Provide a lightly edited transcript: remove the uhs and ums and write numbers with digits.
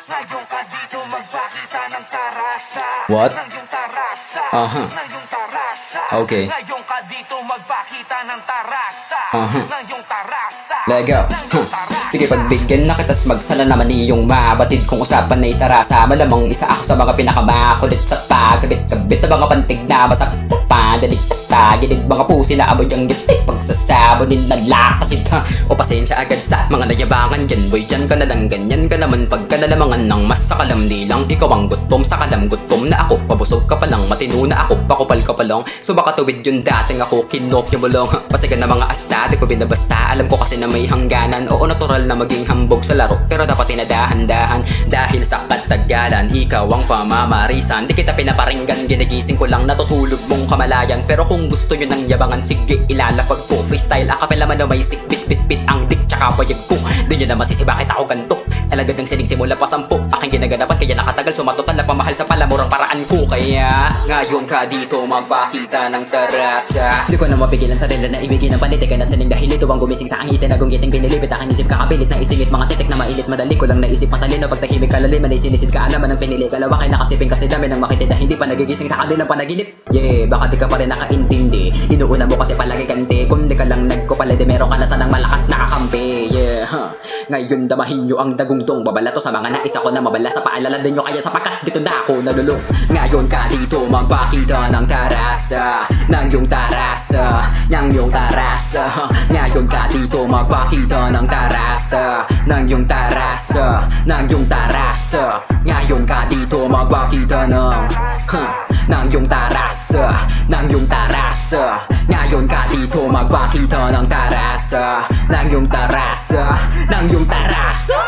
Ngayon ka dito magpakita ng tarasa. What? Ng iyong tarasa. Ng iyong tarasa. Okay. Ngayon ka dito magpakita ng tarasa. Ng iyong tarasa. Let go. Sige, pagbigyan na kitas magsala naman iyong mabatid kung usapan na itarasa. Malamang isa ako sa mga pinakamakulit sa pagkabit-kabit na mga pantig na masakit pa. Dalig-tagilid mga pusi na aboy ang gitik pagsasabonin na lakasid ha. O pasensya agad sa mga nayabangan dyan. Boy, dyan ka na lang, ganyan ka naman pagka nalamangan ng mas sa kalamdi lang. Ikaw ang gutom sa kalam, gutom na ako. Pabusog ka pa lang, matino na ako, pakupal ka pa lang. So baka tuwid yung dating ako, kinopya mo lang. Pasigan na mga asta, di ko binabasta. Alam ko kasi na may hangganan. Oo, natural na maging hambog sa laro, pero dapat tinadahan-dahan dahil sa katagalan. Ikaw ang pamamarisan, di kita pinaparinggan. Ginigising ko lang natutulog mong kamalayan. Pero kung gusto nyo ng yabangan, sige ilalapag ko. Freestyle, akapela man na may sikbit-bit-bit ang dik tsaka payag ko. Di nyo na masisi bakit ako ganto. Alagad ng sinig simula pa 10. Aking ginaganapan kaya nakatagal, sumatotal na pamahal sa palamurang paraan ko. Kaya ngayon ka dito magpakita ng tarasa. Di ko na mapigilan sa rela na ibigin ng panitikan at sining dahil ito ang gumising sa aking itinagong giting pinilipit. Aking isip kakapilit na isingit mga titik na mainit. Madali ko lang naisip matalino pagtahimik kalaliman ay sinisid kaalaman ng pinili. Kalawa kay nakasiping kasi dami ng makitid na hindi pa nagigising sa kanilang panaginip. Yeah, baka di ka pa rin nakaintindi. Inuuna mo kasi palagi kanti. Kung di ka lang nagkupala di meron ka na sanang malakas na kakampi. Yeah, ngayon damahin nyo ang dagungtong babala to sa mga nais ako na mabala sa paalala din nyo kaya sapagkat dito na ako nalulong. Ngayon ka dito magpakita ng tarasa. Ng yung tarasa. Ng yung tarasa. Ngayon ka dito magpakita ng tarasa. Ng yung tarasa. Ng yung tarasa. Ngayon ka dito magpakita ng yung tarasa. Ng yung tarasa. Ngayon ka dito magpakita ng tarasa. Ng yung tarasa. Ng yung tarasa.